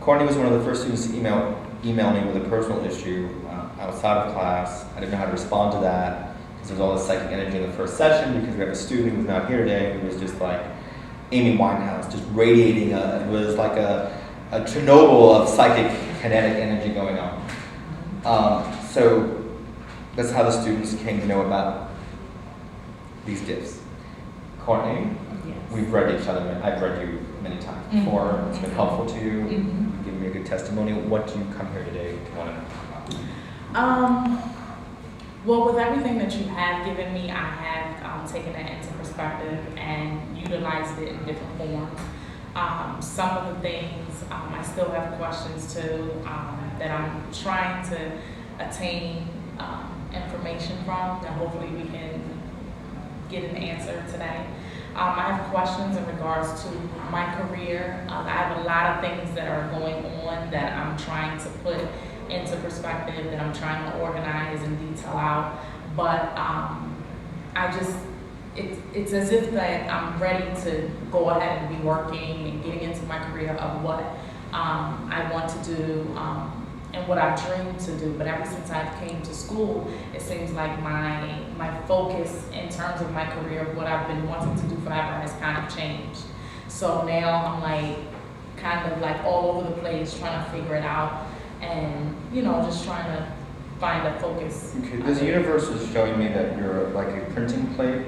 Courtney was one of the first students to email me with a personal issue outside of class. I didn't know how to respond to that because there's all this psychic energy in the first session because we have a student who's not here today who was just like Amy Winehouse, just radiating. It was like a Chernobyl of psychic kinetic energy going on. So that's how the students came to know about these gifts. Courtney, Yes. we've read each other. I've read you many times before. It's been helpful to you. You've given me a good testimonial. What do you come here today to want to know about? Well, with everything that you have given me, I have taken that into perspective and utilized it in different forms. Some of the things I still have questions too that I'm trying to attain information from that hopefully we can get an answer today. I have questions in regards to my career. I have a lot of things that are going on that I'm trying to put into perspective, that I'm trying to organize and detail out. But it's as if that I'm ready to go ahead and be working and getting into my career of what I want to do and what I've dreamed to do. But ever since I came to school, it seems like my focus in terms of my career, what I've been wanting to do forever, has kind of changed. So now I'm like kind of like all over the place trying to figure it out and, you know, just trying to find a focus. Okay, this universe is showing me that you're like a printing plate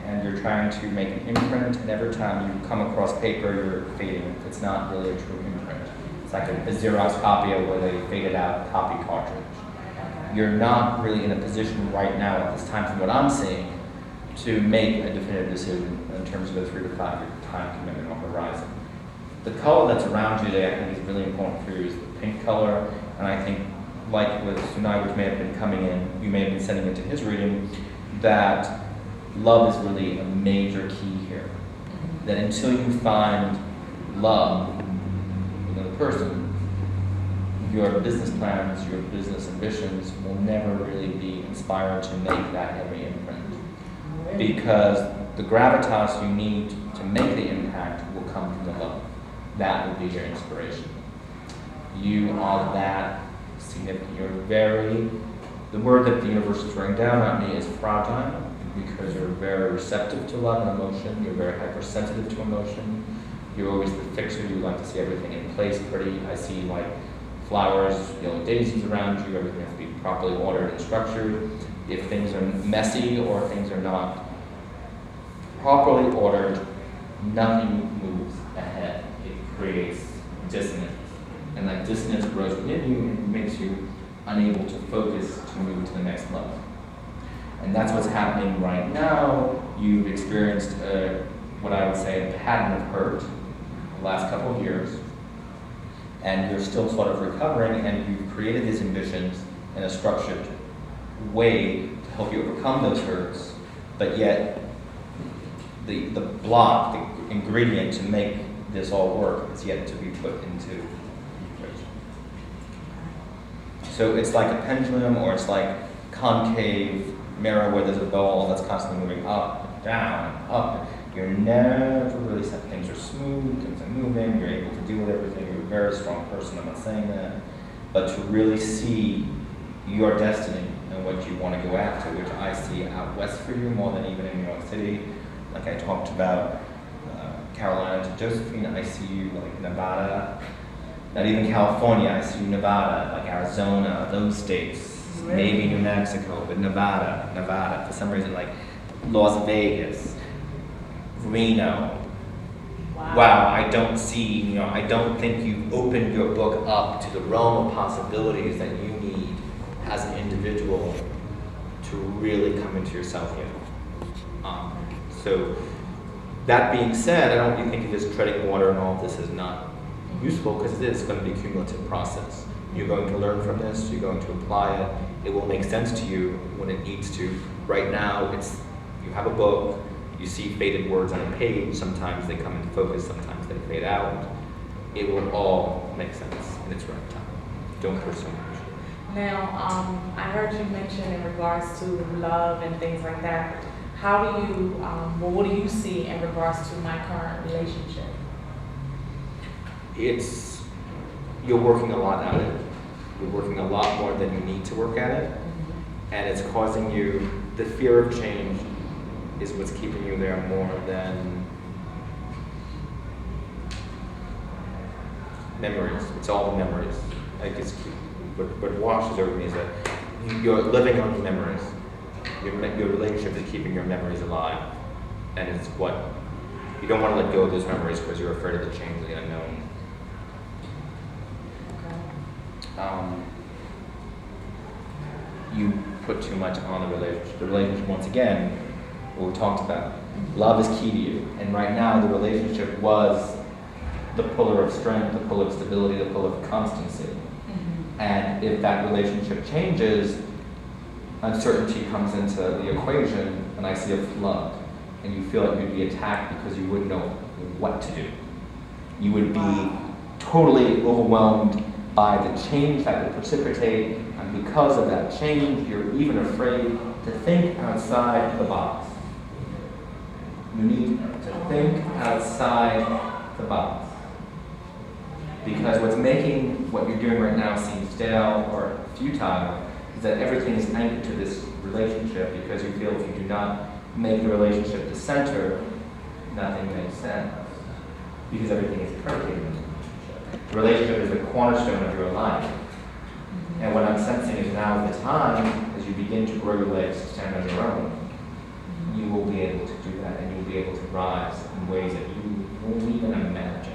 and you're trying to make an imprint, and every time you come across paper, you're fading. It's not really a true imprint. It's like a Xerox copy of a faded out copy cartridge. You're not really in a position right now at this time, from what I'm seeing, to make a definitive decision in terms of a 3 to 5 year time commitment or horizon. The color that's around you today, I think, is really important for you, is the pink color, and I think, like with Sunai, which may have been coming in, you may have been sending it to his reading, that love is really a major key here. That until you find love with another person, your business plans, your business ambitions will never really be inspired to make that heavy imprint. Because the gravitas you need to make the impact will come from the love. That will be your inspiration. You are that significant. You're the word that the universe is throwing down at me is fragile, because you're very receptive to love and emotion. You're very hypersensitive to emotion. You're always the fixer. You like to see everything in place pretty. I see like flowers, yellow daisies around you. Everything has to be properly ordered and structured. If things are messy or things are not properly ordered, nothing moves ahead. It creates dissonance. And that dissonance grows within you and makes you unable to focus to move to the next level. And that's what's happening right now. You've experienced what I would say a pattern of hurt the last couple of years, and you're still sort of recovering, and you've created these ambitions in a structured way to help you overcome those hurts, but yet the block, the ingredient to make this all work is yet to be put into the equation. So it's like a pendulum, or it's like concave mirror where there's a ball that's constantly moving up and down and up. You're never really set. Things are smooth, things are moving, you're able to deal with everything. You're a very strong person, I'm not saying that. But to really see your destiny and what you want to go after, which I see out west for you more than even in New York City. Like I talked about Carolina to Josephine, I see you like Nevada. Not even California, I see you Nevada, like Arizona, those states. Maybe New Mexico, but Nevada, for some reason, like Las Vegas, Reno. Wow, I don't see, I don't think you've opened your book up to the realm of possibilities that you need as an individual to really come into yourself yet. So, that being said, I don't really think of this treading water and all of this is not useful, because it is going to be a cumulative process. You're going to learn from this, you're going to apply it, it will make sense to you when it needs to. Right now, you have a book, you see faded words on a page, sometimes they come into focus, sometimes they fade out. It will all make sense in its right time. Don't push so much. Now, I heard you mention in regards to love and things like that. How do you, what do you see in regards to my current relationship? you're working a lot at it. You're working a lot more than you need to work at it. And it's causing you, the fear of change is what's keeping you there more than memories. It's all the memories. Like it's, what washes over me is that you're living on the memories. Your relationship is keeping your memories alive. And it's what, you don't want to let go of those memories because you're afraid of the change of the unknown. You put too much on the relationship. The relationship, once again, what we talked about. Love is key to you. And right now, the relationship was the pillar of strength, the pillar of stability, the pillar of constancy. And if that relationship changes, uncertainty comes into the equation, and I see a flood. And you feel like you'd be attacked because you wouldn't know what to do. You would be totally overwhelmed by the change that would precipitate, and because of that change, you're even afraid to think outside the box. You need to think outside the box. Because what's making what you're doing right now seem stale or futile is that everything is anchored to this relationship, because you feel if you do not make the relationship the center, nothing makes sense. Because everything is predicated on the relationship. The relationship is the cornerstone of your life. And what I'm sensing is now is the time, as you begin to grow your legs to stand on your own, you will be able to do that, and you'll be able to rise in ways that you won't even imagine.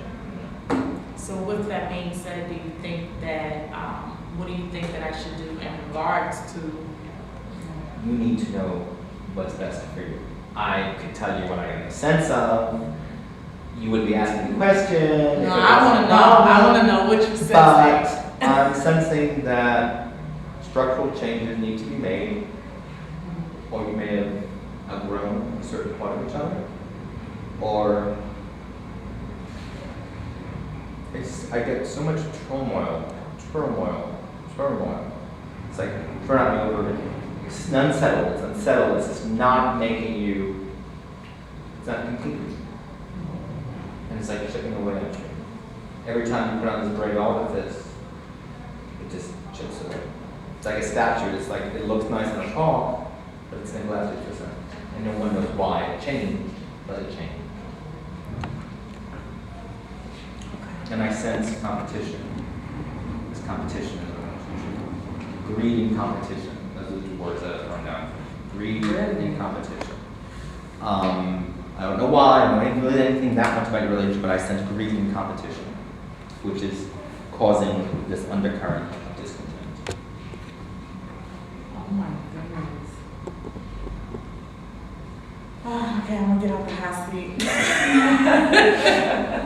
So with that being said, do you think that, what do you think that I should do in regards to? You need to know what's best for you. I could tell you what I am the sense of. You would be asking the question. No, I want to know what you said. But I'm sensing that structural changes need to be made, or you may have outgrown a certain part of each other, or I get so much turmoil. It's like turn me over. It's unsettled. It's just not making you. It's not complete. And it's like chipping away. Every time you put on this gray this, it just chips away. It's like a statue. It's like it looks nice on a wall, but it's neglected for some. And no one knows why it changed, but it changed. And I sense competition. This competition is a greed and competition. Those are the two words that I've thrown down. Greed and competition. I don't know why, I don't know really anything that much about your relationship, but I sense greed and competition, which is causing this undercurrent of discontent. Oh my goodness. Oh, okay, I'm gonna get off the hot seat.